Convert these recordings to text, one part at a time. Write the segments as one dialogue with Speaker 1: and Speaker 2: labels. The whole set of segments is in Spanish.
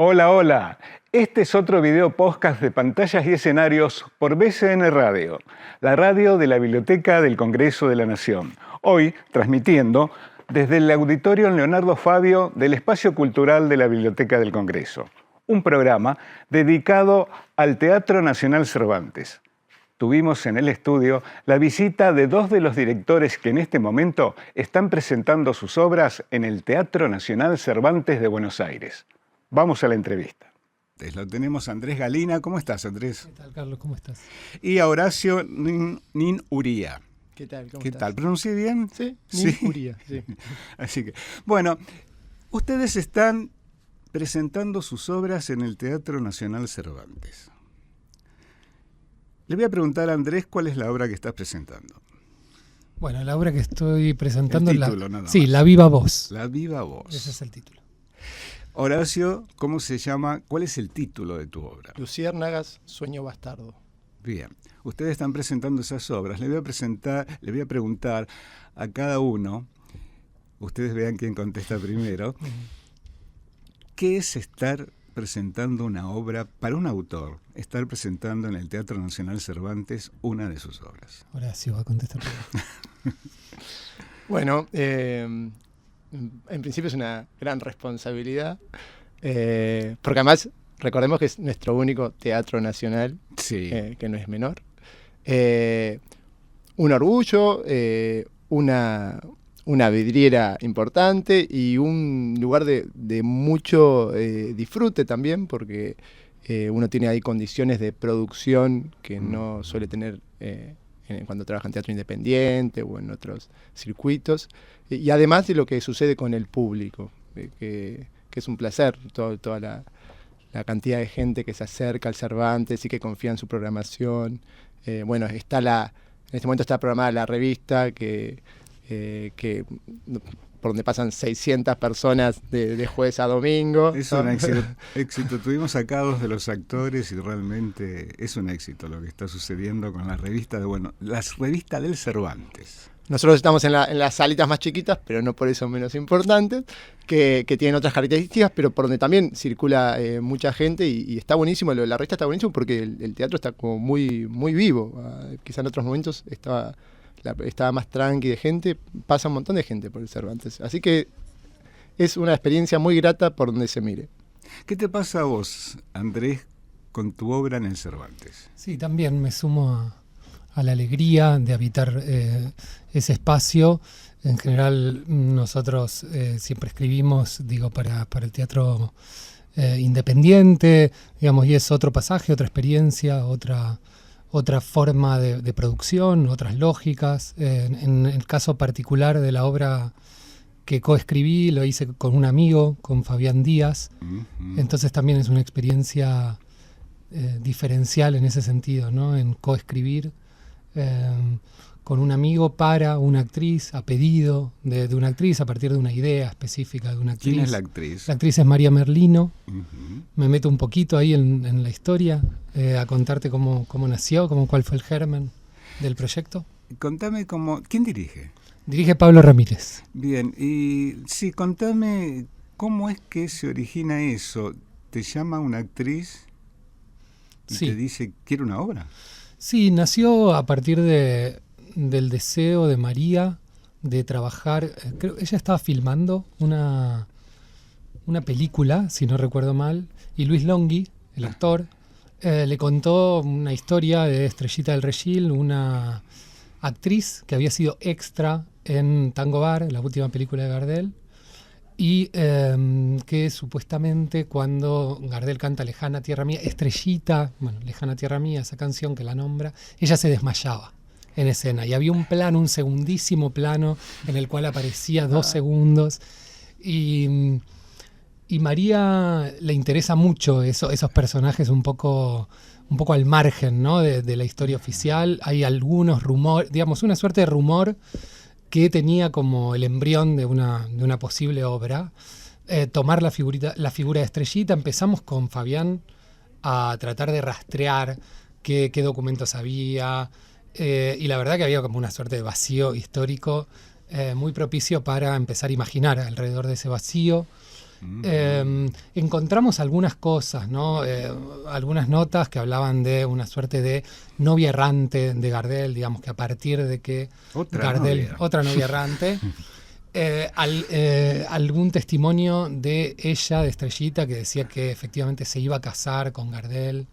Speaker 1: Hola, hola. Este es otro video podcast de Pantallas y Escenarios por BCN Radio, la radio de la Biblioteca del Congreso de la Nación. Hoy transmitiendo desde el Auditorio Leonardo Fabio del Espacio Cultural de la Biblioteca del Congreso. Un programa dedicado al Teatro Nacional Cervantes. Tuvimos en el estudio la visita de dos de los directores que en este momento están presentando sus obras en el Teatro Nacional Cervantes de Buenos Aires. Vamos a la entrevista. Lo tenemos a Andrés Galina. ¿Cómo estás, Andrés?
Speaker 2: ¿Qué tal, Carlos? ¿Cómo estás?
Speaker 1: Y a Horacio Nin Uría.
Speaker 2: ¿Qué tal? ¿Cómo
Speaker 1: ¿Qué
Speaker 2: estás?
Speaker 1: tal? ¿Pronuncié bien?
Speaker 2: Sí,
Speaker 1: Sí.
Speaker 2: Nin Uría, sí.
Speaker 1: Así que, bueno, ustedes están presentando sus obras en el Teatro Nacional Cervantes. Le voy a preguntar a Andrés cuál es la obra que estás presentando.
Speaker 2: Bueno, la obra que estoy presentando
Speaker 1: El
Speaker 2: es
Speaker 1: título, nada
Speaker 2: sí,
Speaker 1: más.
Speaker 2: La Viva Voz.
Speaker 1: La Viva Voz.
Speaker 2: Ese es el título.
Speaker 1: Horacio, ¿cómo se llama? ¿Cuál es el título de tu obra?
Speaker 3: Luciérnagas, Sueño Bastardo.
Speaker 1: Bien, ustedes están presentando esas obras. Le voy a preguntar a cada uno, ustedes vean quién contesta primero, ¿qué es estar presentando una obra para un autor? Estar presentando en el Teatro Nacional Cervantes una de sus obras.
Speaker 2: Horacio va a contestar.
Speaker 3: Bueno, en principio es una gran responsabilidad, porque además recordemos que es nuestro único teatro nacional,
Speaker 1: Sí.
Speaker 3: que no es menor. Un orgullo, una vidriera importante y un lugar de mucho disfrute también, porque uno tiene ahí condiciones de producción que no suele tener cuando trabaja en teatro independiente o en otros circuitos, y además de lo que sucede con el público, que es un placer, toda la cantidad de gente que se acerca al Cervantes y que confía en su programación. Bueno, en este momento está programada la revista que por donde pasan 600 personas de jueves a domingo.
Speaker 1: Es un éxito. Tuvimos acá dos de los actores y realmente es un éxito lo que está sucediendo con la revista la revista del Cervantes.
Speaker 3: Nosotros estamos en las salitas más chiquitas, pero no por eso menos importantes, que tienen otras características, pero por donde también circula mucha gente y está buenísimo. Lo de la revista está buenísimo porque el teatro está como muy, muy vivo. Quizá en otros momentos estaba más tranqui de gente, pasa un montón de gente por el Cervantes. Así que es una experiencia muy grata por donde se mire.
Speaker 1: ¿Qué te pasa a vos, Andrés, con tu obra en el Cervantes?
Speaker 2: Sí, también me sumo a la alegría de habitar ese espacio. En general, nosotros siempre escribimos, para el teatro independiente, digamos, y es otro pasaje, otra experiencia, otra forma de producción, otras lógicas. En el caso particular de la obra que coescribí, lo hice con un amigo, con Fabián Díaz.
Speaker 1: Uh-huh.
Speaker 2: Entonces también es una experiencia diferencial en ese sentido, ¿no? En coescribir con un amigo para una actriz, a pedido de una actriz, a partir de una idea específica de una actriz.
Speaker 1: ¿Quién es la actriz?
Speaker 2: La actriz es María Merlino.
Speaker 1: Uh-huh.
Speaker 2: Me meto un poquito ahí en la historia, a contarte cómo nació, cuál fue el germen del proyecto.
Speaker 1: Contame ¿quién dirige?
Speaker 2: Dirige Pablo Ramírez.
Speaker 1: Bien, y sí, contame cómo es que se origina eso. ¿Te llama una actriz y
Speaker 2: Sí.
Speaker 1: te dice, quiero una obra?
Speaker 2: Sí, nació a partir del deseo de María de trabajar. Creo ella estaba filmando una película, si no recuerdo mal, y Luis Longhi, el actor, le contó una historia de Estrellita del Regil, una actriz que había sido extra en Tango Bar, la última película de Gardel, y que supuestamente cuando Gardel canta Lejana Tierra Mía, Estrellita, Lejana Tierra Mía, esa canción que la nombra, ella se desmayaba en escena, y había un segundísimo plano en el cual aparecía 2 segundos, y María le interesa mucho esos personajes un poco al margen, ¿no? de la historia oficial. Hay algunos rumores, digamos, una suerte de rumor que tenía como el embrión de una posible obra, tomar la figura de Estrellita. Empezamos con Fabián a tratar de rastrear qué documentos había, y la verdad que había como una suerte de vacío histórico muy propicio para empezar a imaginar alrededor de ese vacío. encontramos algunas cosas, ¿no? Algunas notas que hablaban de una suerte de novia errante de Gardel, digamos que a partir de que otra novia errante, algún testimonio de ella, de Estrellita, que decía que efectivamente se iba a casar con Gardel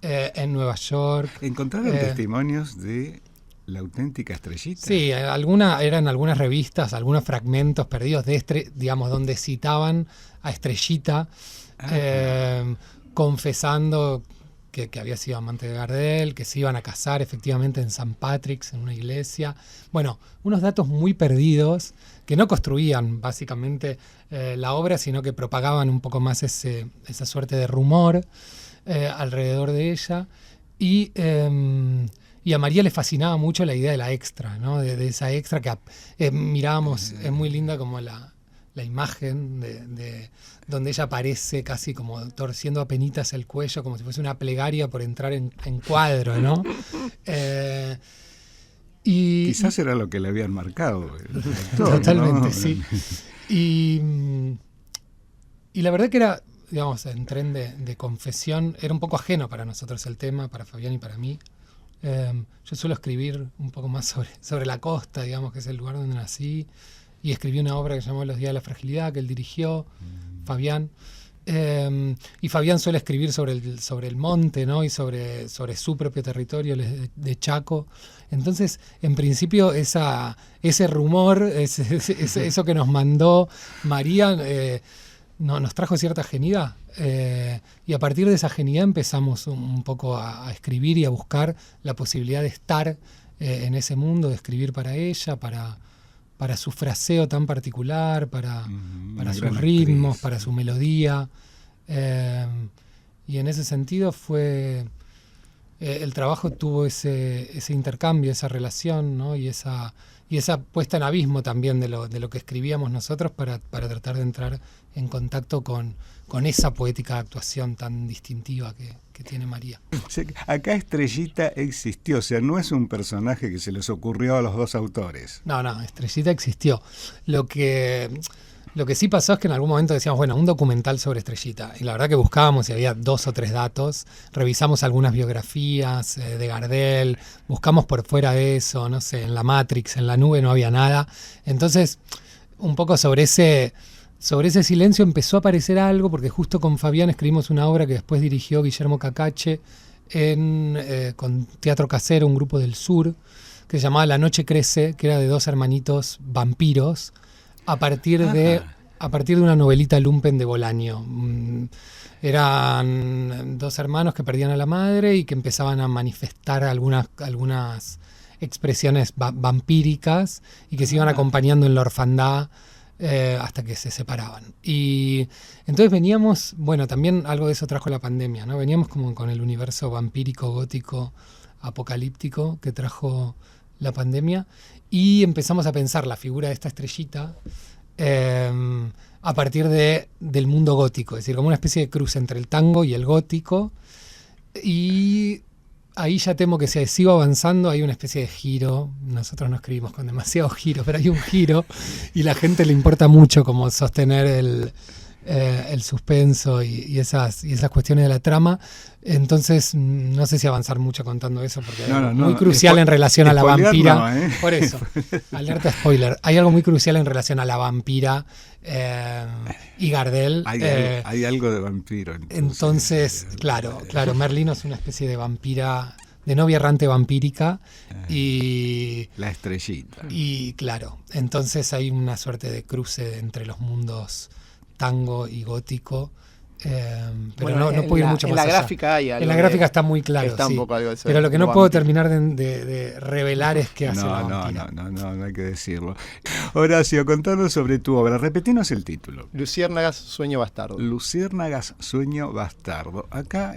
Speaker 2: en Nueva York.
Speaker 1: ¿Encontraron testimonios de la auténtica Estrellita?
Speaker 2: Sí, eran algunas revistas, algunos fragmentos perdidos de digamos, donde citaban a Estrellita confesando que había sido amante de Gardel, que se iban a casar efectivamente en St. Patrick's, en una iglesia. Bueno, unos datos muy perdidos que no construían básicamente la obra, sino que propagaban un poco más esa suerte de rumor alrededor de ella. Y a María le fascinaba mucho la idea de la extra, ¿no? De esa extra que mirábamos, es muy linda como la imagen de donde ella aparece casi como torciendo apenitas el cuello, como si fuese una plegaria por entrar en cuadro, ¿no?
Speaker 1: Quizás era lo que le habían marcado el director,
Speaker 2: totalmente,
Speaker 1: ¿no?
Speaker 2: sí. Y la verdad que era, digamos, en tren de confesión, era un poco ajeno para nosotros el tema, para Fabián y para mí. Yo suelo escribir un poco más sobre la costa, digamos, que es el lugar donde nací, y escribí una obra que se llamó Los días de la fragilidad, que él dirigió, Fabián. Y Fabián suele escribir sobre el monte, ¿no? Y sobre su propio territorio de Chaco. Entonces, en principio, ese rumor, eso que nos mandó María, nos trajo cierta genialidad. Y a partir de esa genialidad empezamos un poco a escribir y a buscar la posibilidad de estar en ese mundo, de escribir para ella, para su fraseo tan particular, para sus ritmos, para su melodía. Y en ese sentido el trabajo tuvo ese intercambio, esa relación, ¿no? y esa puesta en abismo también de lo que escribíamos nosotros para tratar de entrar en contacto con esa poética de actuación tan distintiva que tiene María.
Speaker 1: Acá Estrellita existió, o sea, no es un personaje que se les ocurrió a los dos autores.
Speaker 2: No, Estrellita existió. Lo que sí pasó es que en algún momento decíamos, bueno, un documental sobre Estrellita. Y la verdad que buscábamos y había 2 o 3 datos. Revisamos algunas biografías de Gardel, buscamos por fuera de eso, no sé, en la Matrix, en la nube no había nada. Entonces, un poco sobre ese silencio empezó a aparecer algo, porque justo con Fabián escribimos una obra que después dirigió Guillermo Cacache con Teatro Casero, un grupo del sur, que se llamaba La noche crece, que era de 2 hermanitos vampiros, a partir de una novelita lumpen de Bolaño. Eran 2 hermanos que perdían a la madre y que empezaban a manifestar algunas expresiones vampíricas y que se iban acompañando en la orfandad hasta que se separaban. Y entonces veníamos, bueno, también algo de eso trajo la pandemia, ¿no? Veníamos como con el universo vampírico, gótico, apocalíptico que trajo la pandemia, y empezamos a pensar la figura de esta Estrellita a partir del mundo gótico, es decir, como una especie de cruce entre el tango y el gótico. Y ahí ya temo que si sigo avanzando hay una especie de giro. Nosotros no escribimos con demasiado giro, pero hay un giro y la gente le importa mucho como sostener el suspenso y esas cuestiones de la trama. Entonces no sé si avanzar mucho contando eso, porque hay algo muy crucial en relación a la vampira. Por eso, alerta spoiler. Hay algo muy crucial en relación a la vampira y Gardel.
Speaker 1: Hay algo de vampiro.
Speaker 2: Entonces, claro, Merlino es una especie de vampira, de novia errante vampírica, y
Speaker 1: la Estrellita.
Speaker 2: Y claro, entonces hay una suerte de cruce entre los mundos tango y gótico. Pero bueno, no puedo ir mucho más allá.
Speaker 3: En la gráfica hay algo.
Speaker 2: En la gráfica está muy claro,
Speaker 3: está
Speaker 2: sí.
Speaker 3: Un poco algo de eso,
Speaker 2: pero lo que no puedo terminar de revelar es qué hace la vampira.
Speaker 1: No hay que decirlo. Horacio, contanos sobre tu obra. Repetinos el título.
Speaker 3: Luciérnagas, sueño bastardo.
Speaker 1: Luciérnagas, sueño bastardo. Acá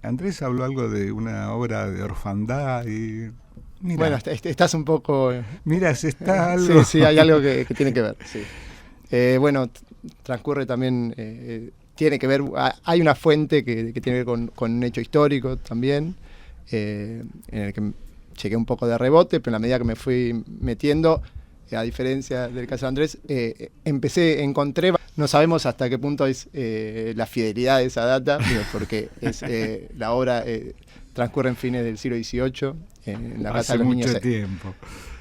Speaker 1: Andrés habló algo de una obra de orfandad y... Mirá.
Speaker 3: Bueno, estás un poco...
Speaker 1: Mira, si está algo...
Speaker 3: Sí, hay algo que tiene que ver, sí. Bueno, transcurre también... tiene que ver, hay una fuente que tiene que ver con un hecho histórico también, en el que llegué un poco de rebote, pero en la medida que me fui metiendo, a diferencia del caso de Andrés, encontré no sabemos hasta qué punto es la fidelidad de esa data, porque la obra transcurre en fines del siglo XVIII, en la casa
Speaker 1: Hace
Speaker 3: de los
Speaker 1: mucho
Speaker 3: niños,
Speaker 1: tiempo.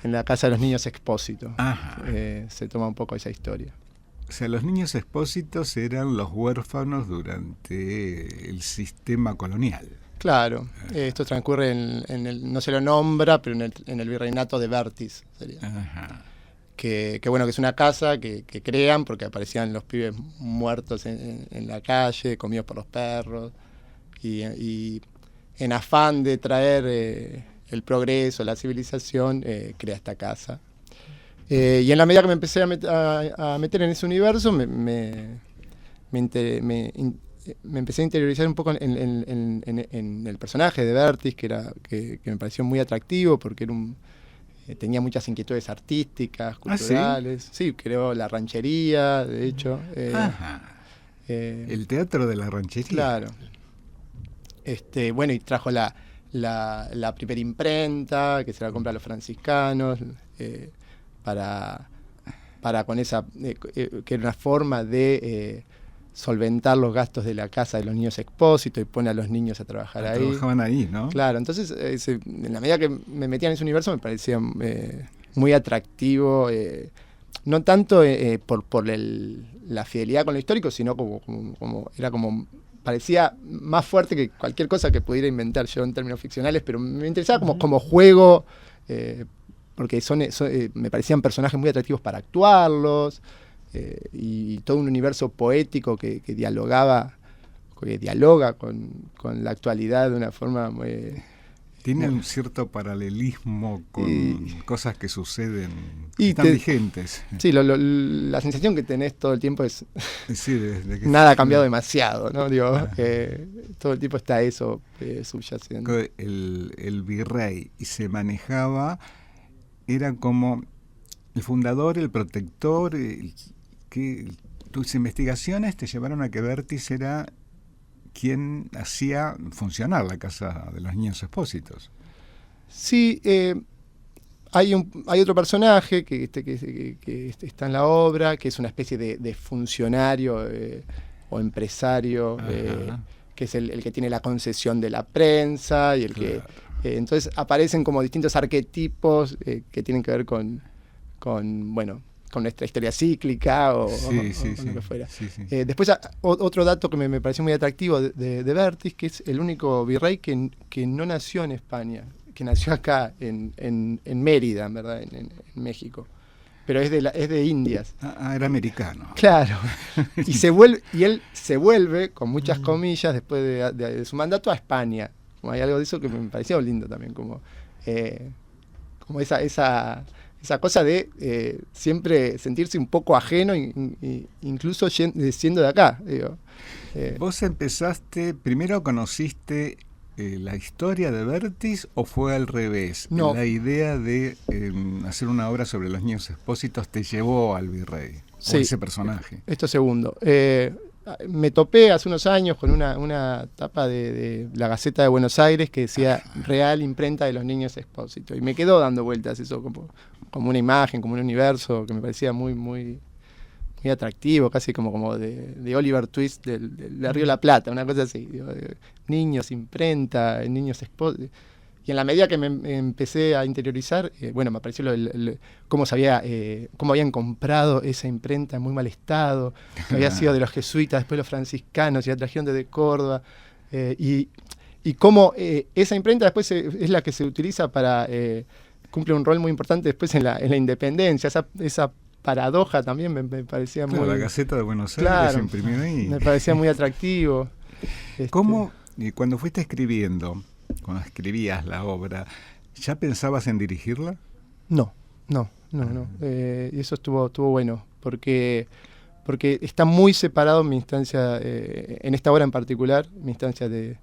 Speaker 3: en la casa de los niños Expósito.
Speaker 1: Ajá.
Speaker 3: Se toma un poco esa historia.
Speaker 1: O sea, los niños expósitos eran los huérfanos durante el sistema colonial.
Speaker 3: Claro, esto transcurre en el, no se lo nombra, pero en el virreinato de Vértiz sería.
Speaker 1: Ajá.
Speaker 3: Que bueno, que es una casa que crean porque aparecían los pibes muertos en la calle, comidos por los perros, y en afán de traer el progreso, la civilización, crea esta casa. Y en la medida que me empecé a meter en ese universo, me empecé a interiorizar un poco en el personaje de Vértiz, que me pareció muy atractivo porque era tenía muchas inquietudes artísticas, culturales. Sí, creó la ranchería, de hecho.
Speaker 1: El teatro de la ranchería.
Speaker 3: Claro. Bueno, y trajo la primera imprenta, que se la compra a los franciscanos, para con esa, que era una forma de solventar los gastos de la casa de los niños Expósito, y pone a los niños a trabajar ahí.
Speaker 1: Trabajaban ahí, ¿no?
Speaker 3: Claro, entonces en la medida que me metía en ese universo me parecía muy atractivo, no tanto por la fidelidad con lo histórico, sino como era como parecía más fuerte que cualquier cosa que pudiera inventar yo en términos ficcionales, pero me interesaba como juego, porque me parecían personajes muy atractivos para actuarlos, y todo un universo poético que dialoga con la actualidad de una forma muy...
Speaker 1: Tiene un cierto paralelismo con cosas que suceden,
Speaker 3: y
Speaker 1: están vigentes.
Speaker 3: Sí, la sensación que tenés todo el tiempo es...
Speaker 1: Sí, desde que
Speaker 3: nada ha cambiado demasiado, ¿no? Digo, todo el tiempo está eso subyaciendo.
Speaker 1: El virrey, y se manejaba, era como el fundador, el protector, que tus investigaciones te llevaron a que Vértiz era quien hacía funcionar la casa de los niños Expósitos.
Speaker 3: Sí, hay otro personaje que está en la obra, que es una especie de funcionario o empresario, que es el que tiene la concesión de la prensa, y el que... entonces aparecen como distintos arquetipos que tienen que ver con nuestra historia cíclica o lo que fuera.
Speaker 1: Sí.
Speaker 3: Después, otro dato que me pareció muy atractivo de Vértiz, que es el único virrey que no nació en España, que nació acá, en Mérida, en verdad, en México. Pero es de Indias.
Speaker 1: Era americano.
Speaker 3: Claro. Y él se vuelve, con muchas comillas, después de su mandato, a España. Como hay algo de eso que me pareció lindo también, como esa cosa de siempre sentirse un poco ajeno, incluso siendo de acá. Digo.
Speaker 1: ¿Vos empezaste, primero conociste la historia de Vértiz o fue al revés?
Speaker 3: No.
Speaker 1: La idea de hacer una obra sobre los niños Expósitos te llevó al virrey,
Speaker 3: sí,
Speaker 1: o ese personaje.
Speaker 3: Esto segundo. Me topé hace unos años con una tapa de la Gaceta de Buenos Aires que decía Real Imprenta de los Niños Expósito, y me quedó dando vueltas eso como una imagen, como un universo que me parecía muy, muy, muy atractivo, casi como de Oliver Twist de Río de la Plata, una cosa así. Digo, niños, imprenta, niños Expósito. Y en la medida que me empecé a interiorizar, me apareció cómo habían comprado esa imprenta en muy mal estado, que había sido de los jesuitas, después los franciscanos, y la trajeron desde Córdoba, y cómo esa imprenta después es la que se utiliza para... cumple un rol muy importante después en la independencia. Esa paradoja también me parecía muy...
Speaker 1: La Gaceta de Buenos Aires se imprimió ahí.
Speaker 3: Me parecía muy atractivo.
Speaker 1: ¿Cómo, cuando fuiste escribiendo, cuando escribías la obra, ya pensabas en dirigirla?
Speaker 3: No. Y eso estuvo bueno, porque está muy separado mi instancia, en esta obra en particular, mi instancia de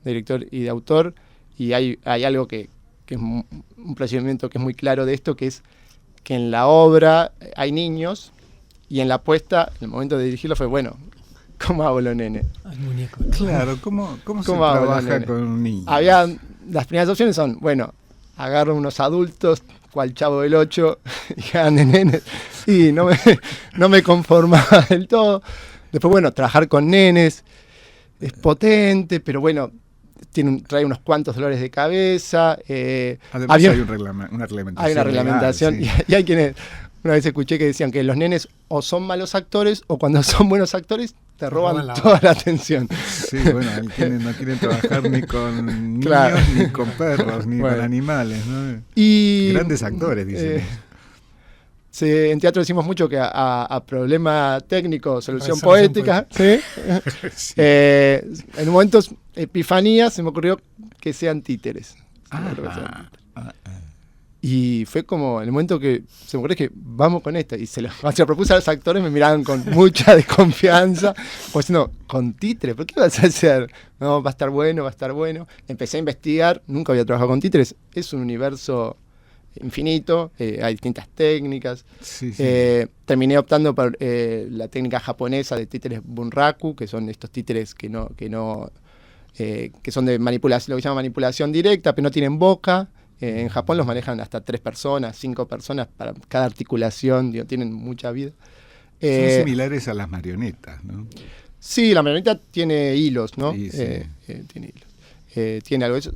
Speaker 3: director y de autor, y hay algo que es un procedimiento que es muy claro de esto, que es que en la obra hay niños, y en la puesta, el momento de dirigirlo fue, ¿cómo hago los nenes?
Speaker 2: Al muñeco.
Speaker 1: Claro, ¿cómo se trabaja con un niño?
Speaker 3: Las primeras opciones son, agarro unos adultos cual Chavo del 8, y eran de nenes, y no me conformaba del todo. Después, bueno, trabajar con nenes es potente, pero bueno, trae unos cuantos dolores de cabeza.
Speaker 1: Además hay una reglamentación.
Speaker 3: Hay una reglamentación, legal, sí. y hay quienes, una vez escuché que decían que los nenes o son malos actores o cuando son buenos actores te roban toda la atención.
Speaker 1: Sí, bueno, no quieren trabajar ni con niños, ni con perros, ni con animales, ¿no? Grandes actores, dicen.
Speaker 3: En teatro decimos mucho que a problema técnico, solución poética. ¿Sí? Sí. En un momento, epifanía, se me ocurrió que sean títeres. Y fue como en el momento que se me ocurrió que vamos con esto. Y cuando se lo propuse a los actores me miraban con mucha desconfianza, como diciendo, ¿con títeres? ¿Por qué vas a hacer? No, va a estar bueno, va a estar bueno. Empecé a investigar, nunca había trabajado con títeres. Es un universo infinito, hay distintas técnicas. Sí. Terminé optando por la técnica japonesa de títeres bunraku, que son estos títeres que son de manipulación, lo que se llama manipulación directa, pero no tienen boca. En Japón los manejan hasta 3 personas, 5 personas para cada articulación, tienen mucha vida.
Speaker 1: Son similares a las marionetas, ¿no?
Speaker 3: Sí, la marioneta tiene hilos, ¿no? Sí, sí. Tiene hilos. Tiene algo de eso.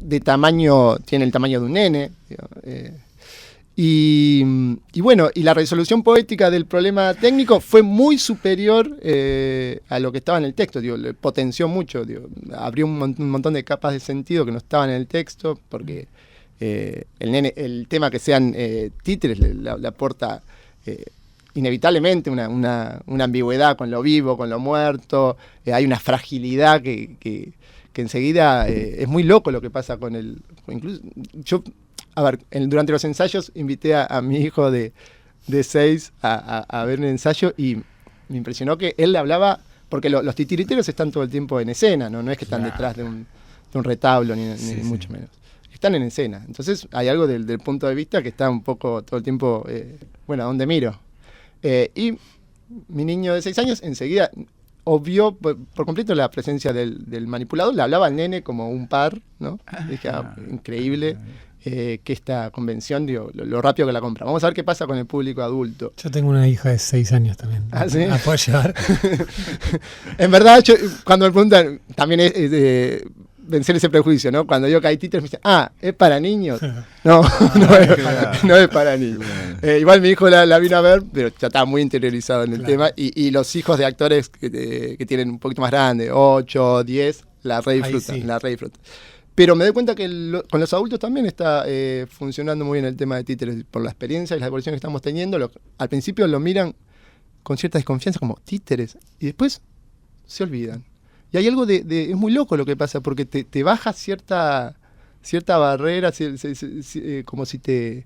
Speaker 3: Tiene el tamaño de un nene. Y bueno, y la resolución poética del problema técnico fue muy superior a lo que estaba en el texto. Le potenció mucho, abrió un montón de capas de sentido que no estaban en el texto, porque el tema que sean títeres le aporta inevitablemente una ambigüedad con lo vivo, con lo muerto. Hay una fragilidad que enseguida es muy loco lo que pasa con el... Incluso yo, durante los ensayos invité a mi hijo de 6 a ver un ensayo y me impresionó que él le hablaba, porque los titiriteros están todo el tiempo en escena, no es que están detrás de un retablo, ni mucho menos. Están en escena. Entonces hay algo del punto de vista que está un poco todo el tiempo, ¿a dónde miro? Y mi niño de 6 años enseguida obvió por completo la presencia del manipulador, le hablaba al nene como un par, ¿no? Dije, increíble que esta convención, lo rápido que la compra. Vamos a ver qué pasa con el público adulto.
Speaker 2: Yo tengo una hija de 6 años también.
Speaker 3: ¿Ah, sí?
Speaker 2: ¿La puedo llevar?
Speaker 3: En verdad, cuando me preguntan, también es vencer ese prejuicio, ¿no? Cuando yo caí títeres me dicen, ¿es para niños? No es para niños. Igual mi hijo la vino a ver, pero ya estaba muy interiorizado en el tema, y los hijos de actores que tienen un poquito más grande, 8, 10, la re disfrutan. Pero me doy cuenta que con los adultos también está funcionando muy bien el tema de títeres, por la experiencia y las evoluciones que estamos teniendo. Al principio lo miran con cierta desconfianza, como títeres, y después se olvidan. Y hay algo es muy loco lo que pasa, porque te baja cierta barrera, como si te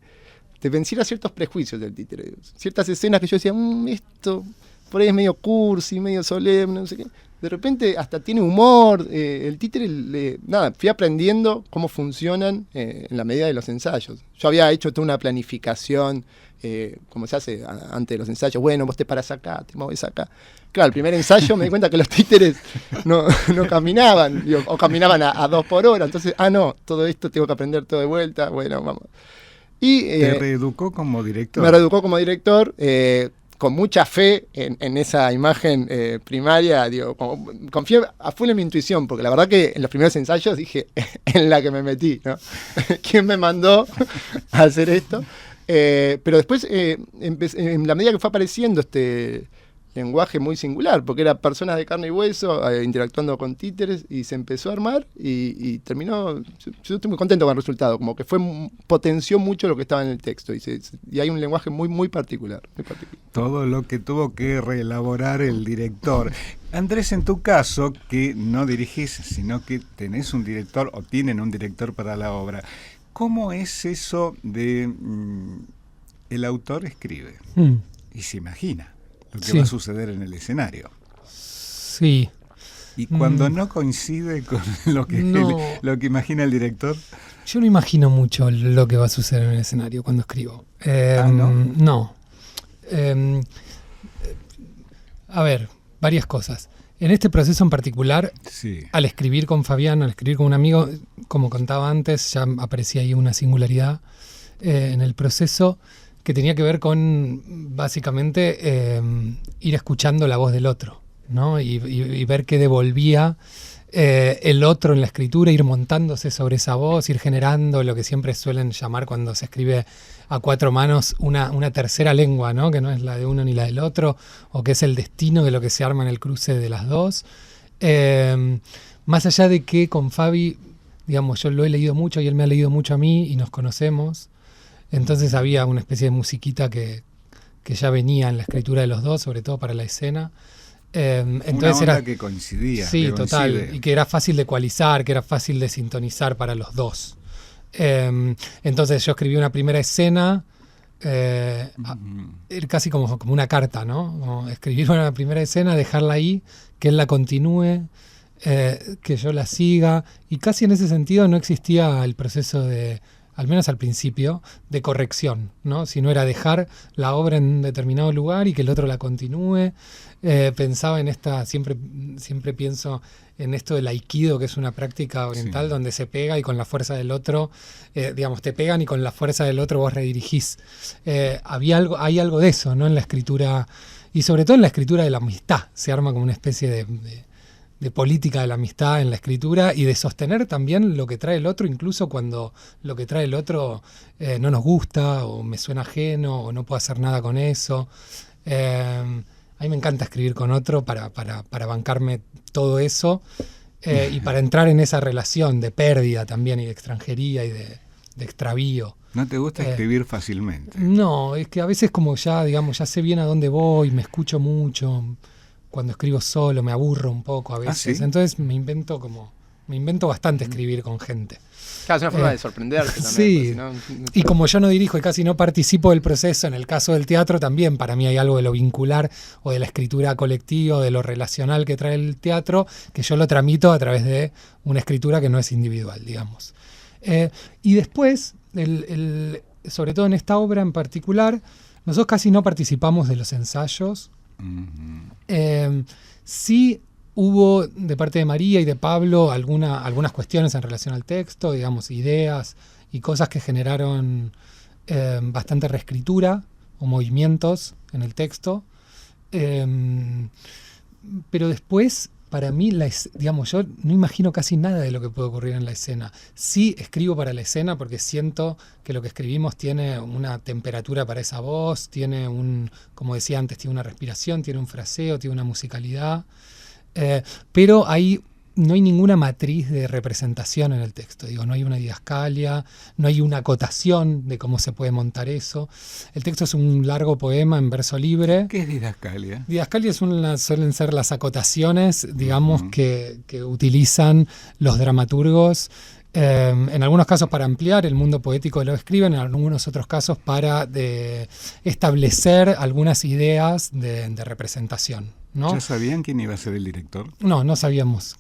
Speaker 3: venciera ciertos prejuicios del títere. Ciertas escenas que yo decía, esto por ahí es medio cursi, medio solemne, no sé qué. De repente hasta tiene humor. El títere, fui aprendiendo cómo funcionan en la medida de los ensayos. Yo había hecho toda una planificación, como se hace antes de los ensayos. Bueno, vos te paras acá, te mueves acá. Claro, el primer ensayo me di cuenta que los títeres no caminaban, o caminaban a 2 por hora. Entonces, todo esto tengo que aprender todo de vuelta. Bueno, vamos. Y
Speaker 1: ¿te reeducó como director?
Speaker 3: Me reeducó como director, con mucha fe en esa imagen primaria. Confié a full en mi intuición, porque la verdad que en los primeros ensayos dije, en la que me metí, ¿no? ¿Quién me mandó a hacer esto? Pero después, en la medida que fue apareciendo este lenguaje muy singular, porque era personas de carne y hueso interactuando con títeres, y se empezó a armar y terminó. Yo estoy muy contento con el resultado, como que potenció mucho lo que estaba en el texto, y hay un lenguaje muy, muy particular, muy particular.
Speaker 1: Todo lo que tuvo que reelaborar el director. Andrés, en tu caso, que no dirigís, sino que tenés un director o tienen un director para la obra, ¿cómo es eso de el autor escribe y se imagina lo que va a suceder en el escenario?
Speaker 2: Sí.
Speaker 1: Y cuando no coincide con lo que imagina el director.
Speaker 2: Yo no imagino mucho lo que va a suceder en el escenario cuando escribo.
Speaker 1: ¿No?
Speaker 2: No. A ver, varias cosas. En este proceso en particular, al escribir con Fabián, al escribir con un amigo, como contaba antes, ya aparecía ahí una singularidad. en el proceso que tenía que ver con básicamente ir escuchando la voz del otro, ¿no? Y ver qué devolvía el otro en la escritura, ir montándose sobre esa voz, ir generando lo que siempre suelen llamar cuando se escribe a cuatro manos una tercera lengua, ¿no? Que no es la de uno ni la del otro, o que es el destino de lo que se arma en el cruce de las dos. Más allá de que con Fabi, digamos, yo lo he leído mucho y él me ha leído mucho a mí y nos conocemos, entonces había una especie de musiquita que ya venía en la escritura de los dos, sobre todo para la escena. Entonces
Speaker 1: una onda
Speaker 2: era
Speaker 1: que coincidía.
Speaker 2: sí,
Speaker 1: que
Speaker 2: total,
Speaker 1: coincide.
Speaker 2: y que era fácil de ecualizar, que era fácil de sintonizar para los dos. Entonces yo escribí una primera escena, casi como una carta, ¿no? Como escribir una primera escena, dejarla ahí, que él la continúe, que yo la siga, y casi en ese sentido no existía el proceso de, al menos al principio, de corrección, ¿no? Sino era dejar la obra en un determinado lugar y que el otro la continúe. Pensaba en siempre pienso en esto del aikido, que es una práctica oriental, sí, donde se pega y con la fuerza del otro, digamos, te pegan y con la fuerza del otro vos redirigís. Hay algo de eso, ¿no? En la escritura, y sobre todo en la escritura de la amistad, se arma como una especie de política de la amistad en la escritura y de sostener también lo que trae el otro, incluso cuando lo que trae el otro no nos gusta o me suena ajeno o no puedo hacer nada con eso. A mí me encanta escribir con otro para bancarme todo eso y para entrar en esa relación de pérdida también y de extranjería y de extravío.
Speaker 1: ¿No te gusta escribir fácilmente?
Speaker 2: No, es que a veces como ya, digamos, ya sé bien a dónde voy, me escucho mucho. Cuando escribo solo me aburro un poco a veces. ¿Sí? Entonces me invento bastante escribir con gente.
Speaker 3: Claro, es una forma de sorprenderte también.
Speaker 2: Sí,
Speaker 3: si no...
Speaker 2: y como yo no dirijo y casi no participo del proceso, en el caso del teatro también, para mí hay algo de lo vincular o de la escritura colectiva, o de lo relacional que trae el teatro, que yo lo tramito a través de una escritura que no es individual, digamos. Y después, sobre todo en esta obra en particular, nosotros casi no participamos de los ensayos. Sí hubo de parte de María y de Pablo algunas cuestiones en relación al texto, digamos, ideas y cosas que generaron bastante reescritura o movimientos en el texto. Pero después, para mí, digamos, yo no imagino casi nada de lo que puede ocurrir en la escena. Sí escribo para la escena porque siento que lo que escribimos tiene una temperatura para esa voz, tiene como decía antes, tiene una respiración, tiene un fraseo, tiene una musicalidad. Pero ahí no hay ninguna matriz de representación en el texto. Digo, no hay una didascalia, no hay una acotación de cómo se puede montar eso. El texto es un largo poema en verso libre.
Speaker 1: ¿Qué es didascalia?
Speaker 2: Didascalia suelen ser las acotaciones, digamos, que utilizan los dramaturgos, en algunos casos para ampliar el mundo poético que lo escriben, en algunos otros casos para establecer algunas ideas de representación, ¿no?
Speaker 1: ¿Ya sabían quién iba a ser el director?
Speaker 2: No sabíamos.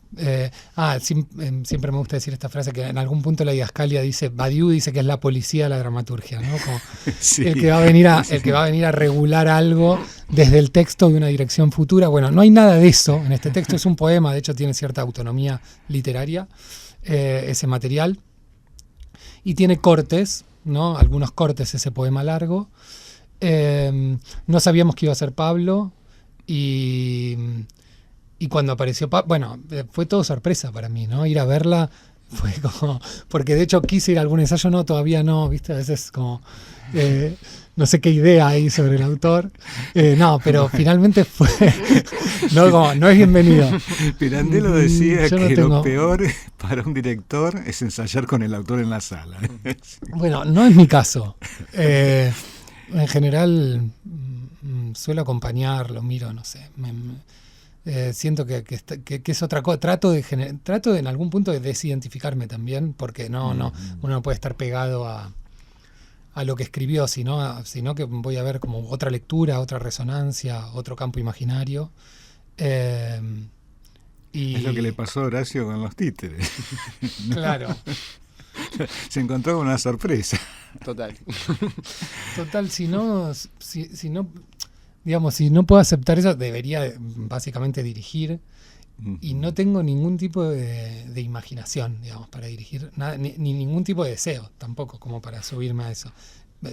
Speaker 2: Siempre me gusta decir esta frase que en algún punto la didascalia dice, Badiou dice que es la policía de la dramaturgia, ¿no? Como
Speaker 1: sí.
Speaker 2: el que va a venir a regular algo desde el texto de una dirección futura. Bueno, no hay nada de eso en este texto, es un poema, de hecho tiene cierta autonomía literaria, ese material, y tiene cortes, ¿no? Algunos cortes ese poema largo. No sabíamos que iba a ser Pablo. Y cuando apareció fue todo sorpresa para mí, ¿no? Ir a verla fue como... Porque de hecho quise ir a algún ensayo, todavía no, ¿viste? A veces como... no sé qué idea hay sobre el autor. Pero finalmente fue... no es bienvenido.
Speaker 1: Pirandello decía que lo peor para un director es ensayar con el autor en la sala.
Speaker 2: Bueno, no es mi caso. En general... suelo acompañarlo, miro, no sé, siento que es otra cosa, trato de en algún punto de desidentificarme también, porque uno no puede estar pegado a lo que escribió, sino que voy a ver como otra lectura, otra resonancia, otro campo imaginario.
Speaker 1: Es lo que le pasó a Horacio con los títeres.
Speaker 2: Claro.
Speaker 1: Se encontró con una sorpresa.
Speaker 3: Total,
Speaker 2: si no, digamos, si no puedo aceptar eso, debería básicamente dirigir y no tengo ningún tipo de imaginación, digamos, para dirigir, nada, ni ningún tipo de deseo tampoco, como para subirme a eso.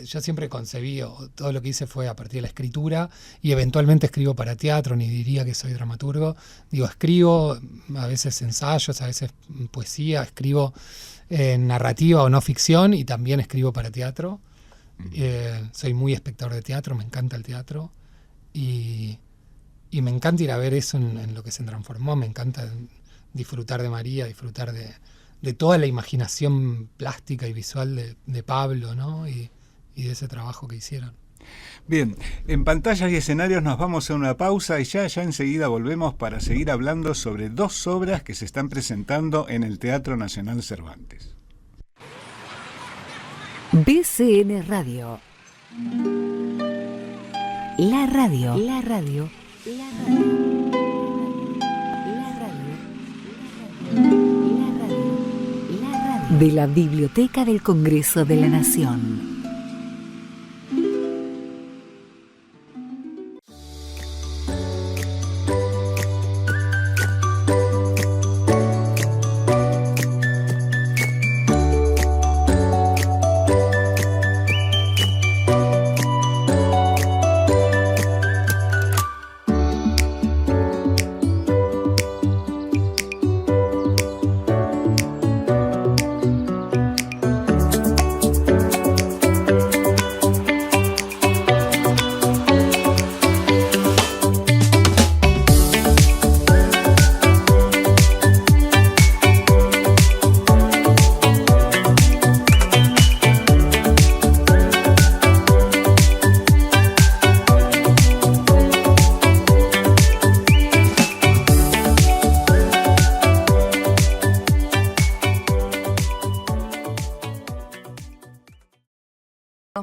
Speaker 2: Yo siempre concebí, o todo lo que hice fue a partir de la escritura, y eventualmente escribo para teatro, ni diría que soy dramaturgo. Digo, escribo a veces ensayos, a veces poesía, escribo narrativa o no ficción, y también escribo para teatro. Soy muy espectador de teatro, me encanta el teatro, y me encanta ir a ver eso en lo que se transformó. Me encanta disfrutar de María, disfrutar de toda la imaginación plástica y visual de Pablo, ¿no? Y de ese trabajo que hicieron.
Speaker 1: Bien, en Pantallas y Escenarios nos vamos a una pausa y ya enseguida volvemos para seguir hablando sobre 2 obras que se están presentando en el Teatro Nacional Cervantes.
Speaker 4: BCN Radio. La radio. La radio. La radio. La radio. La radio. La radio. De la Biblioteca del Congreso de la Nación.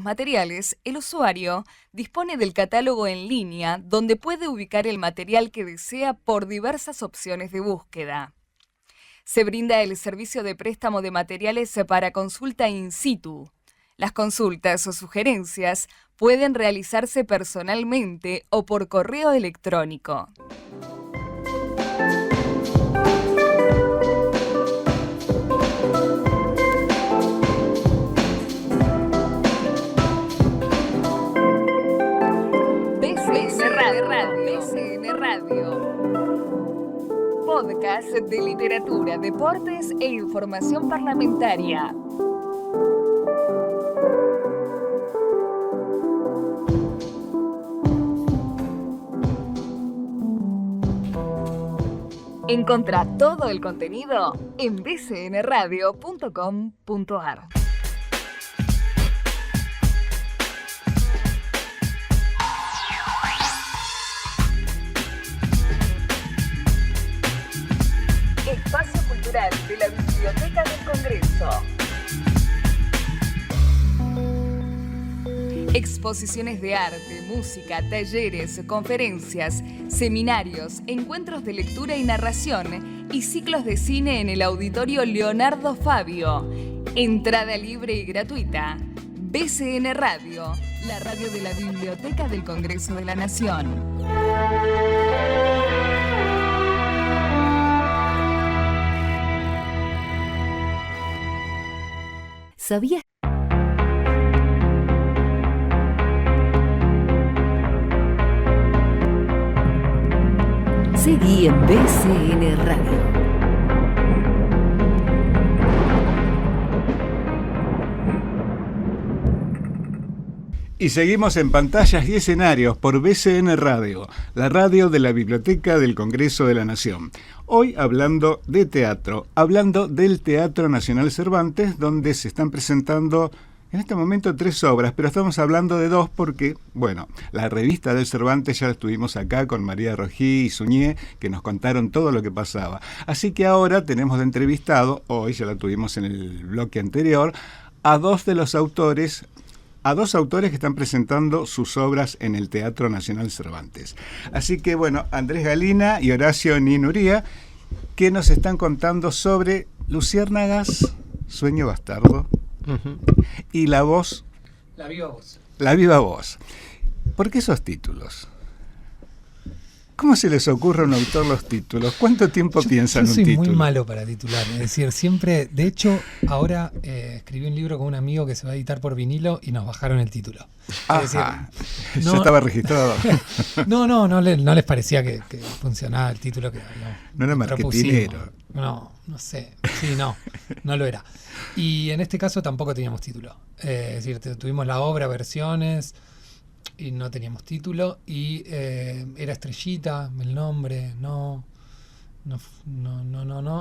Speaker 5: Materiales, el usuario dispone del catálogo en línea donde puede ubicar el material que desea por diversas opciones de búsqueda. Se brinda el servicio de préstamo de materiales para consulta in situ. Las consultas o sugerencias pueden realizarse personalmente o por correo electrónico. BCN Radio. Podcast de literatura, deportes e información parlamentaria. Encontrá todo el contenido en bcnradio.com.ar. Espacio Cultural de la Biblioteca del Congreso. Exposiciones de arte, música, talleres, conferencias, seminarios, encuentros de lectura y narración y ciclos de cine en el Auditorio Leonardo Fabio. Entrada libre y gratuita. BCN Radio, la radio de la Biblioteca del Congreso de la Nación.
Speaker 4: ¿Sabías? Seguí en BCN Radio.
Speaker 1: Y seguimos en Pantallas y Escenarios por BCN Radio, la radio de la Biblioteca del Congreso de la Nación. Hoy hablando de teatro, hablando del Teatro Nacional Cervantes, donde se están presentando en este momento 3 obras, pero estamos hablando de 2 porque, bueno, la revista del Cervantes ya la estuvimos acá con María Rojí y Suñé, que nos contaron todo lo que pasaba. Así que ahora tenemos de entrevistado, hoy ya la tuvimos en el bloque anterior, a 2 de los autores, a 2 autores que están presentando sus obras en el Teatro Nacional Cervantes. Así que, bueno, Andrés Galina y Horacio Ninuría, que nos están contando sobre Luciérnagas, Sueño Bastardo, y La Voz.
Speaker 2: La viva voz.
Speaker 1: La Viva Voz. ¿Por qué esos títulos? ¿Cómo se les ocurre a un autor los títulos? ¿Cuánto tiempo piensan
Speaker 2: yo
Speaker 1: un
Speaker 2: soy
Speaker 1: título?
Speaker 2: muy malo para titular, es decir, siempre, de hecho, ahora escribí un libro con un amigo que se va a editar por vinilo y nos bajaron el título.
Speaker 1: Ajá,
Speaker 2: Es decir,
Speaker 1: ya estaba registrado.
Speaker 2: no les parecía que funcionaba el título que
Speaker 1: No era marketinero.
Speaker 2: No sé, sí, no lo era. Y en este caso tampoco teníamos título. Es decir, tuvimos la obra, versiones, y no teníamos título, y era Estrellita, el nombre, no,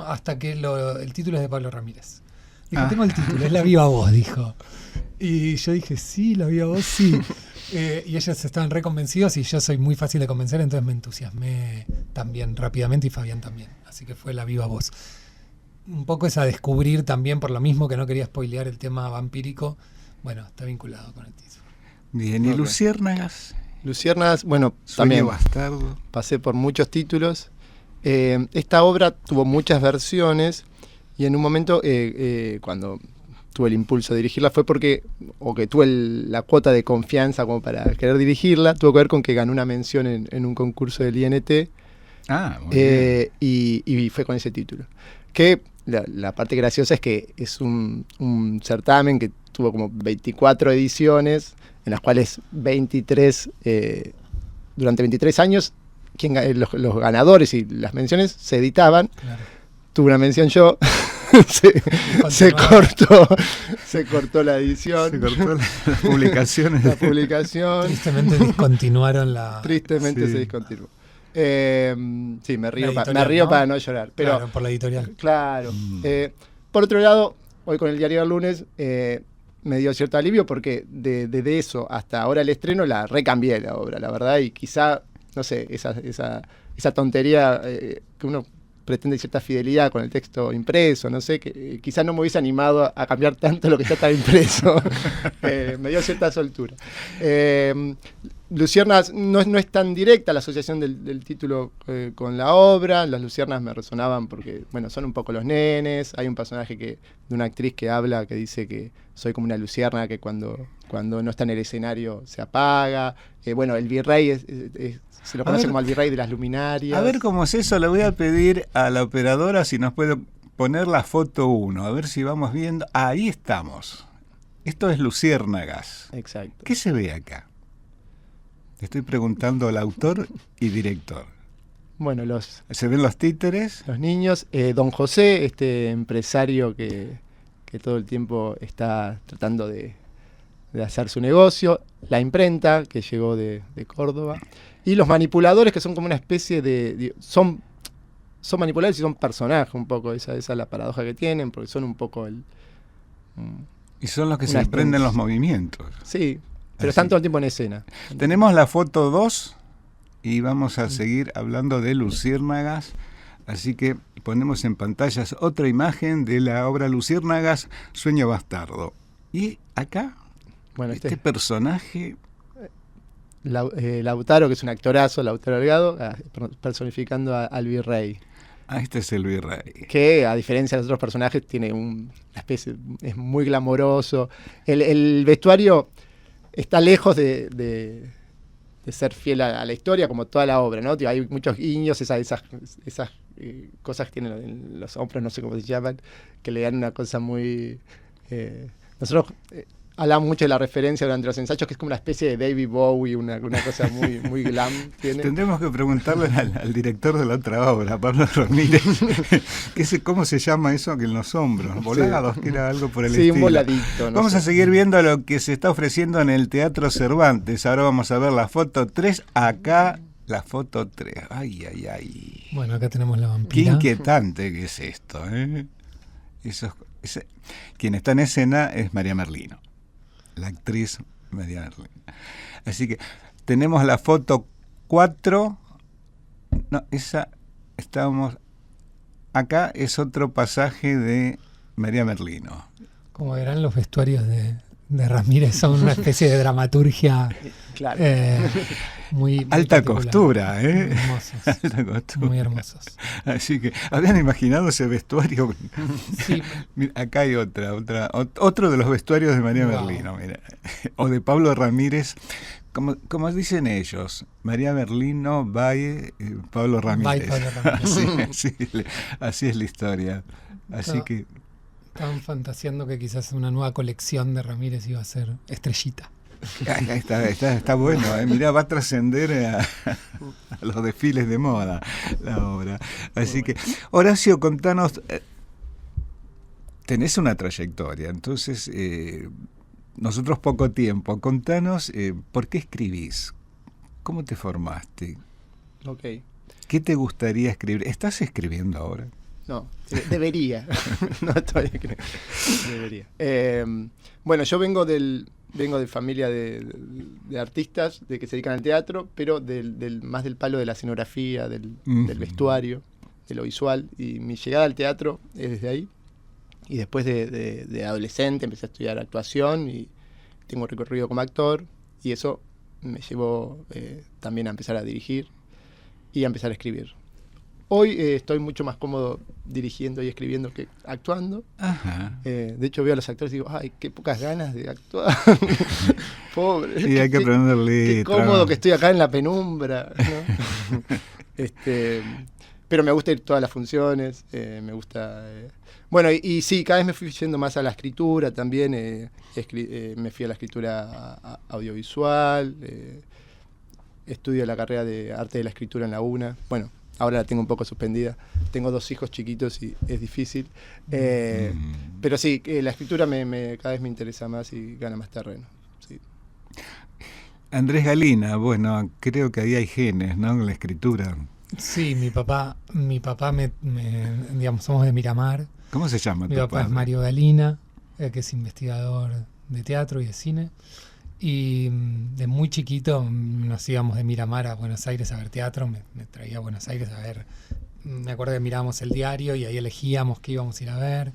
Speaker 2: hasta que el título es de Pablo Ramírez. Dijo, tengo el título, es La Viva Voz, dijo. Y yo dije, sí, La Viva Voz, sí. Y ellos estaban reconvencidos y yo soy muy fácil de convencer, entonces me entusiasmé también rápidamente y Fabián también. Así que fue La Viva Voz. Un poco es a descubrir también, por lo mismo que no quería spoilear el tema vampírico, bueno, está vinculado con el título.
Speaker 1: Bien, ¿y Luciérnagas?
Speaker 3: Luciérnagas, bueno,
Speaker 1: Sueño
Speaker 3: también
Speaker 1: bastardo.
Speaker 3: pasé por muchos títulos. Esta obra tuvo muchas versiones y en un momento, cuando tuve el impulso de dirigirla, fue porque, o que tuve la cuota de confianza como para querer dirigirla, tuvo que ver con que ganó una mención en un concurso del INT.
Speaker 1: Muy bien.
Speaker 3: Y fue con ese título. Que la parte graciosa es que es un certamen que tuvo como 24 ediciones, en las cuales 23, durante 23 años, los ganadores y las menciones se editaban.
Speaker 2: Claro.
Speaker 3: Tuve una mención yo, se cortó la edición.
Speaker 1: Se cortó las publicaciones.
Speaker 3: La publicación.
Speaker 2: Tristemente discontinuaron la...
Speaker 3: Tristemente
Speaker 1: Sí.
Speaker 3: se discontinuó. Sí, me río,
Speaker 2: La editorial, ¿no?
Speaker 3: para no llorar. Pero,
Speaker 2: Claro, por la editorial.
Speaker 3: claro. Por otro lado, hoy con el diario del lunes me dio cierto alivio porque de eso hasta ahora el estreno la recambié la obra, la verdad, y quizá, no sé, esa tontería que uno pretende cierta fidelidad con el texto impreso, no sé, que quizá no me hubiese animado a cambiar tanto lo que ya estaba impreso. Me dio cierta soltura. Luciérnagas no es tan directa la asociación del título con la obra. Las luciernas me resonaban porque, bueno, son un poco los nenes. Hay un personaje de una actriz que habla, que dice que soy como una lucierna que cuando no está en el escenario se apaga. Bueno, el virrey se lo conoce como el virrey de las luminarias.
Speaker 1: A ver cómo es eso, le voy a pedir a la operadora si nos puede poner la foto 1, a ver si vamos viendo. Ahí estamos. Esto es Luciérnagas.
Speaker 3: Exacto.
Speaker 1: ¿Qué se ve acá? Le estoy preguntando al autor y director.
Speaker 3: Bueno,
Speaker 1: ¿Se ven los títeres?
Speaker 3: los niños. Don José, este empresario que todo el tiempo está tratando de hacer su negocio. La imprenta, que llegó de Córdoba. Y los manipuladores, que son como una especie son manipuladores y son personajes un poco. Esa es la paradoja que tienen, porque son un poco
Speaker 1: Y son los que se
Speaker 3: Una
Speaker 1: prenden los
Speaker 3: extensión.
Speaker 1: movimientos.
Speaker 3: Sí, pero
Speaker 1: Así.
Speaker 3: están todo el tiempo en escena.
Speaker 1: Tenemos la foto 2 y vamos a seguir hablando de Luciérnagas. Así que ponemos en pantallas otra imagen de la obra Luciérnagas, Sueño bastardo. Y acá,
Speaker 3: Bueno,
Speaker 1: este personaje...
Speaker 3: Lautaro, que es un actorazo, Lautaro Delgado, personificando al virrey.
Speaker 1: Este es el virrey.
Speaker 3: Que, a diferencia de los otros personajes, tiene una especie, es muy glamoroso. El vestuario está lejos de ser fiel a la historia, como toda la obra, ¿no? Hay muchos guiños, esas cosas que tienen los hombros, no sé cómo se llaman, que le dan una cosa muy... nosotros hablamos mucho de la referencia durante los ensayos, que es como una especie de David Bowie, una cosa muy, muy glam. Tiene.
Speaker 1: Tendremos que preguntarle al director de la otra obra, Pablo Ramírez, ¿cómo se llama eso que en los hombros? ¿Volados? Que era algo por el estilo.
Speaker 3: Sí, un voladito.
Speaker 1: Vamos a seguir viendo lo que se está ofreciendo en el Teatro Cervantes. Ahora vamos a ver la foto 3. Acá la foto 3. Ay, ay, ay.
Speaker 2: Bueno, acá tenemos la
Speaker 1: Qué
Speaker 2: vampira.
Speaker 1: inquietante que es esto, ¿eh? Quien está en escena es María Merlino, la actriz María Merlino. Así que tenemos la foto 4. No, esa estamos... Acá es otro pasaje de María Merlino.
Speaker 2: Como verán, los vestuarios de Ramírez son una especie de dramaturgia
Speaker 3: Claro.
Speaker 2: muy
Speaker 1: Alta
Speaker 2: particular.
Speaker 1: costura, ¿eh?
Speaker 2: Hermosos.
Speaker 1: Alta costura.
Speaker 2: Muy hermosos.
Speaker 1: Así que, ¿habían imaginado ese vestuario?
Speaker 2: Sí,
Speaker 1: Mira, acá hay otro de los vestuarios de María
Speaker 2: Wow.
Speaker 1: Merlino, mira. O de Pablo Ramírez, como dicen ellos, María Merlino by Pablo Ramírez.
Speaker 2: By Pablo Ramírez.
Speaker 1: Sí, así es la historia. Así que
Speaker 2: estaban fantaseando que quizás una nueva colección de Ramírez iba a ser Estrellita.
Speaker 1: ahí está bueno, mirá, va a trascender a los desfiles de moda la obra. Así que, Horacio, contanos, tenés una trayectoria, entonces nosotros poco tiempo, contanos por qué escribís, cómo te formaste, qué te gustaría escribir, ¿estás escribiendo ahora?
Speaker 3: No, debería. No, todavía creo. Debería. Bueno, yo vengo de familia de artistas de que se dedican al teatro, pero más del palo de la escenografía, del vestuario, de lo visual. Y mi llegada al teatro es desde ahí. Y después de adolescente empecé a estudiar actuación y tengo un recorrido como actor. Y eso me llevó también a empezar a dirigir y a empezar a escribir. Hoy estoy mucho más cómodo dirigiendo y escribiendo que actuando.
Speaker 1: Ajá.
Speaker 3: De hecho veo a los actores y digo, ay, qué pocas ganas de actuar. Pobre.
Speaker 1: Y hay que aprender letra.
Speaker 3: Qué cómodo que estoy acá en la penumbra, ¿no? Pero me gusta ir todas las funciones, me gusta... Bueno, y sí, cada vez me fui yendo más a la escritura también. Me fui a la escritura audiovisual, estudio la carrera de arte de la escritura en la UNA. Bueno, ahora la tengo un poco suspendida. Tengo 2 hijos chiquitos y es difícil. Pero sí, la escritura cada vez me interesa más y gana más terreno. Sí.
Speaker 1: Andrés Galina, bueno, creo que ahí hay genes, ¿no? En la escritura.
Speaker 2: Sí, mi papá digamos, somos de Miramar.
Speaker 1: ¿Cómo se llama
Speaker 2: Mi
Speaker 1: tu
Speaker 2: papá
Speaker 1: padre?
Speaker 2: es Mario Galina, que es investigador de teatro y de cine. Y de muy chiquito nos íbamos de Miramar a Buenos Aires a ver teatro, me traía a Buenos Aires a ver, me acuerdo que mirábamos el diario y ahí elegíamos qué íbamos a ir a ver.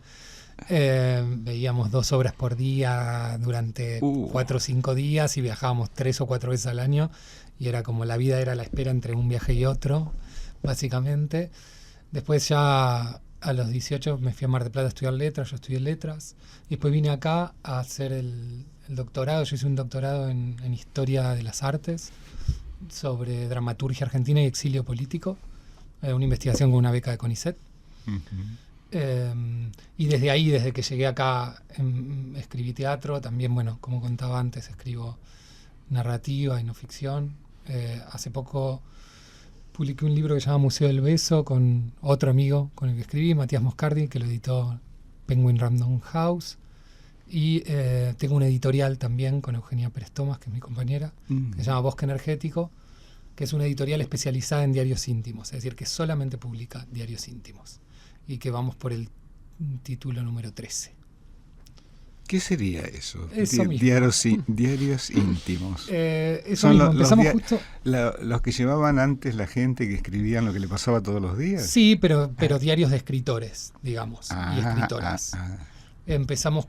Speaker 2: Veíamos 2 obras por día durante 4 o 5 días y viajábamos 3 o 4 veces al año y era como la vida era la espera entre un viaje y otro, básicamente. Después ya a los 18 me fui a Mar del Plata a estudiar letras, yo estudié letras y después vine acá a hacer el doctorado. Yo hice un doctorado en Historia de las Artes sobre dramaturgia argentina y exilio político, una investigación con una beca de CONICET. Y desde ahí, desde que llegué acá, escribí teatro. También, bueno, como contaba antes, escribo narrativa y no ficción. Hace poco publiqué un libro que se llama Museo del Beso con otro amigo con el que escribí, Matías Moscardi, que lo editó Penguin Random House. Y tengo una editorial también con Eugenia Pérez Tomás, que es mi compañera, que se llama Bosque Energético, que es una editorial especializada en diarios íntimos, es decir, que solamente publica diarios íntimos. Y que vamos por el título número 13.
Speaker 1: ¿Qué sería eso?
Speaker 2: Eso mismo.
Speaker 1: Diarios íntimos.
Speaker 2: Eso
Speaker 1: Son
Speaker 2: mismo, empezamos justo...
Speaker 1: los que llevaban antes la gente que escribían lo que le pasaba todos los días.
Speaker 2: Sí, pero diarios de escritores, digamos, y escritoras. Empezamos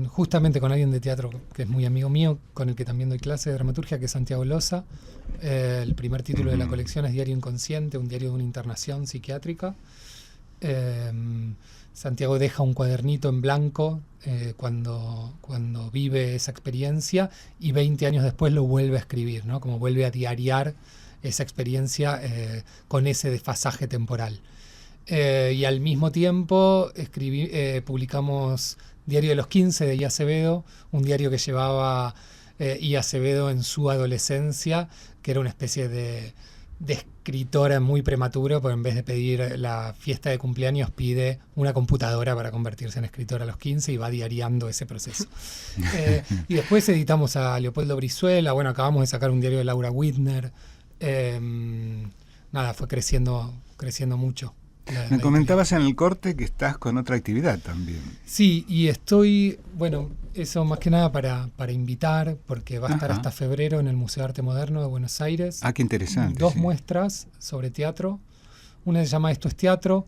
Speaker 2: justamente con alguien de teatro que es muy amigo mío, con el que también doy clase de dramaturgia, que es Santiago Loza. El primer título de la colección es Diario Inconsciente, un diario de una internación psiquiátrica. Santiago deja un cuadernito en blanco cuando vive esa experiencia y 20 años después lo vuelve a escribir, ¿no? Como vuelve a diariar esa experiencia con ese desfasaje temporal. Y al mismo tiempo publicamos Diario de los 15 de I. Acevedo, un diario que llevaba I. Acevedo en su adolescencia, que era una especie de escritora muy prematura, porque en vez de pedir la fiesta de cumpleaños pide una computadora para convertirse en escritora a los 15 y va diariando ese proceso. Y después editamos a Leopoldo Brizuela, bueno, acabamos de sacar un diario de Laura Widner. Nada, fue creciendo mucho.
Speaker 1: Me comentabas en el corte que estás con otra actividad también.
Speaker 2: Sí, y estoy, bueno, eso más que nada para invitar, porque va a estar hasta febrero en el Museo de Arte Moderno de Buenos Aires.
Speaker 1: Ah, qué interesante.
Speaker 2: 2 muestras sobre teatro. Una se llama Esto es Teatro,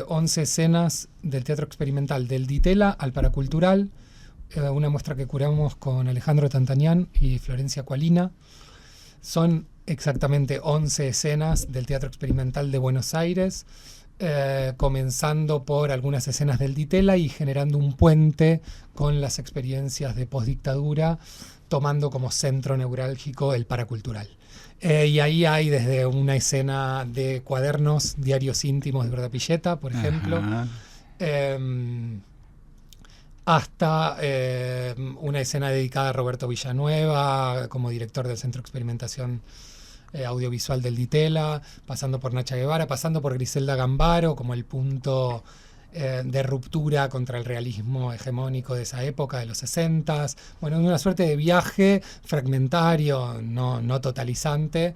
Speaker 2: 11 escenas del teatro experimental, del Ditela al Paracultural, una muestra que curamos con Alejandro Tantanián y Florencia Cualina. Son exactamente 11 escenas del teatro experimental de Buenos Aires, comenzando por algunas escenas del Ditela y generando un puente con las experiencias de postdictadura, tomando como centro neurálgico el paracultural. Y ahí hay desde una escena de cuadernos, diarios íntimos de Berta Pilleta, por ejemplo, hasta una escena dedicada a Roberto Villanueva como director del Centro de Experimentación Audiovisual del Ditela, pasando por Nacha Guevara, pasando por Griselda Gambaro como el punto de ruptura contra el realismo hegemónico de esa época, de los 60s. Bueno, una suerte de viaje fragmentario, no totalizante,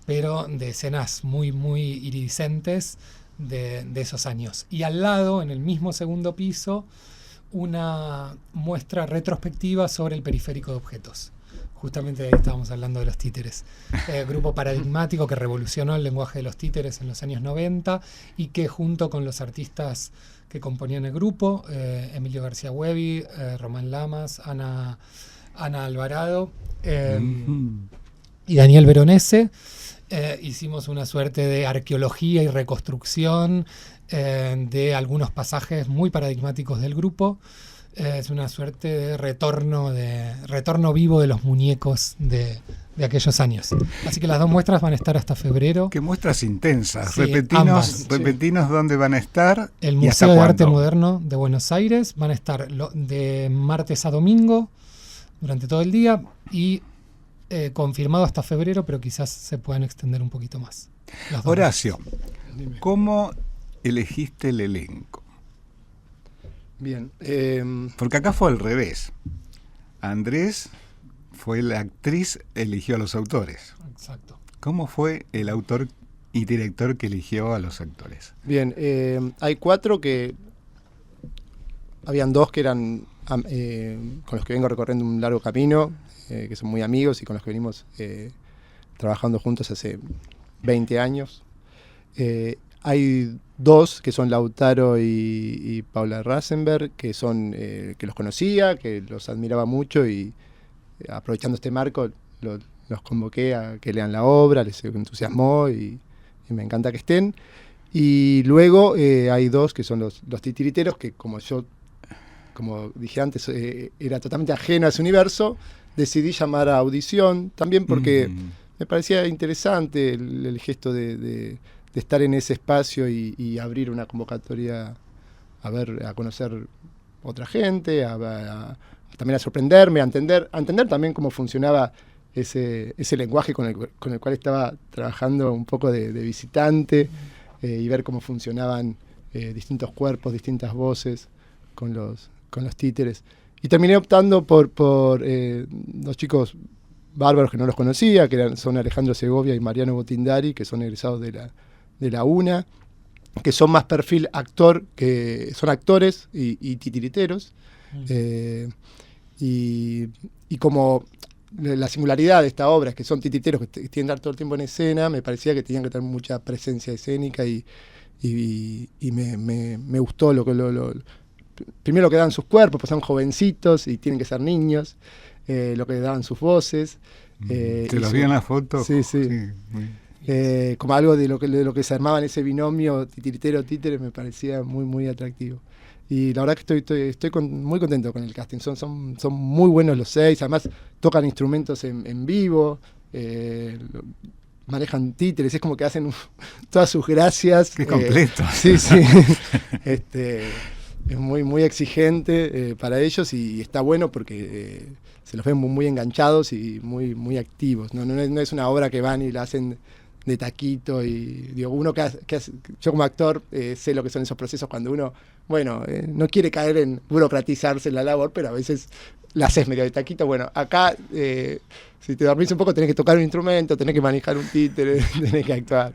Speaker 2: pero de escenas muy, muy iridiscentes de esos años. Y al lado, en el mismo segundo piso, una muestra retrospectiva sobre el periférico de objetos. Justamente ahí estábamos hablando de los títeres. Grupo paradigmático que revolucionó el lenguaje de los títeres en los años 90 y que junto con los artistas que componían el grupo, Emilio García Huevi, Román Lamas, Ana Alvarado y Daniel Veronese, hicimos una suerte de arqueología y reconstrucción de algunos pasajes muy paradigmáticos del grupo. Es una suerte de retorno vivo de los muñecos de aquellos años. Así que las dos muestras van a estar hasta febrero.
Speaker 1: Qué muestras intensas.
Speaker 2: Sí,
Speaker 1: repetinos dónde van a estar.
Speaker 2: El Museo de Arte Moderno de Buenos Aires van a estar de martes a domingo durante todo el día y confirmado hasta febrero, pero quizás se puedan extender un poquito más.
Speaker 1: Horacio, ¿cómo elegiste el elenco?
Speaker 3: Bien.
Speaker 1: Porque acá fue al revés. Andrés fue la actriz, eligió a los autores.
Speaker 2: Exacto.
Speaker 1: ¿Cómo fue el autor y director que eligió a los actores?
Speaker 3: Bien, hay 4 que... Habían 2 que eran con los que vengo recorriendo un largo camino, que son muy amigos y con los que venimos trabajando juntos hace 20 años. Hay 2 que son Lautaro y Paula Rasenberg, que son que los conocía, que los admiraba mucho y aprovechando este marco los convoqué a que lean la obra, les entusiasmó y me encanta que estén. Y luego hay 2 que son los titiriteros, que como dije antes, era totalmente ajeno a ese universo, decidí llamar a audición, también porque me parecía interesante el gesto de estar en ese espacio y abrir una convocatoria a conocer otra gente, también a sorprenderme, a entender también cómo funcionaba ese lenguaje con el cual estaba trabajando un poco de visitante, y ver cómo funcionaban distintos cuerpos, distintas voces con los títeres. Y terminé optando por 2 chicos bárbaros que no los conocía, que son Alejandro Segovia y Mariano Botindari, que son egresados de la UNA, que son más perfil actor, que son actores y titiriteros. Y como la singularidad de esta obra es que son titiriteros que tienen que estar todo el tiempo en escena, me parecía que tenían que tener mucha presencia escénica y me gustó primero lo que daban sus cuerpos, pues son jovencitos y tienen que ser niños, lo que daban sus voces.
Speaker 1: ¿Te los vi en la foto?
Speaker 3: Sí. Como algo de lo que se armaba en ese binomio titiritero-títere me parecía muy, muy atractivo. Y la verdad que estoy muy contento con el casting. Son muy buenos los 6, además tocan instrumentos en vivo, manejan títeres, es como que hacen todas sus gracias.
Speaker 1: Qué completo.
Speaker 3: Sí. Es muy, muy exigente para ellos y está bueno porque se los ven muy, muy enganchados y muy, muy activos. No es una obra que van y la hacen de taquito y digo, uno que hace, yo como actor sé lo que son esos procesos cuando uno, no quiere caer en burocratizarse en la labor, pero a veces la haces medio de taquito. Bueno, acá si te dormís un poco tenés que tocar un instrumento, tenés que manejar un títere, tenés que actuar.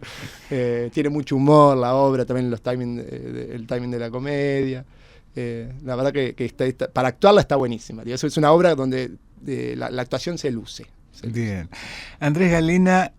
Speaker 3: Tiene mucho humor la obra, también el timing de la comedia. La verdad que para actuarla está buenísima. Eso es una obra donde la actuación se luce.
Speaker 1: Bien. Andrés Galena,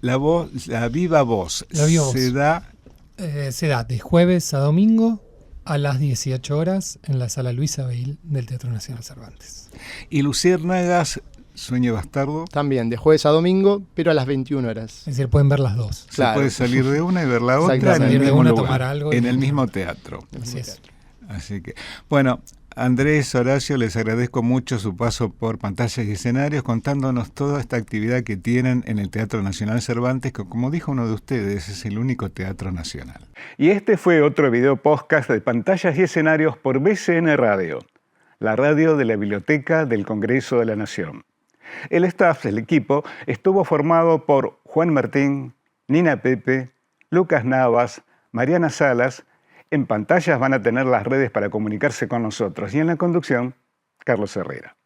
Speaker 1: la viva voz. Se da
Speaker 2: de jueves a domingo a las 18 horas en la Sala Luis Abel del Teatro Nacional Cervantes.
Speaker 1: Y Luciérnagas Sueño Bastardo.
Speaker 3: También, de jueves a domingo, pero a las 21 horas.
Speaker 2: Es decir, pueden ver las dos.
Speaker 1: Se
Speaker 3: Claro.
Speaker 1: puede salir de una y ver la otra en el
Speaker 2: Salir de
Speaker 1: mismo
Speaker 2: una,
Speaker 1: lugar,
Speaker 2: tomar algo y-
Speaker 1: en el mismo teatro.
Speaker 2: Así es.
Speaker 1: Así que, bueno, Andrés, Horacio, les agradezco mucho su paso por Pantallas y Escenarios, contándonos toda esta actividad que tienen en el Teatro Nacional Cervantes, que como dijo uno de ustedes, es el único teatro nacional. Y este fue otro video podcast de Pantallas y Escenarios por BCN Radio, la radio de la Biblioteca del Congreso de la Nación. El staff del equipo estuvo formado por Juan Martín, Nina Pepe, Lucas Navas, Mariana Salas. En pantallas van a tener las redes para comunicarse con nosotros y en la conducción, Carlos Herrera.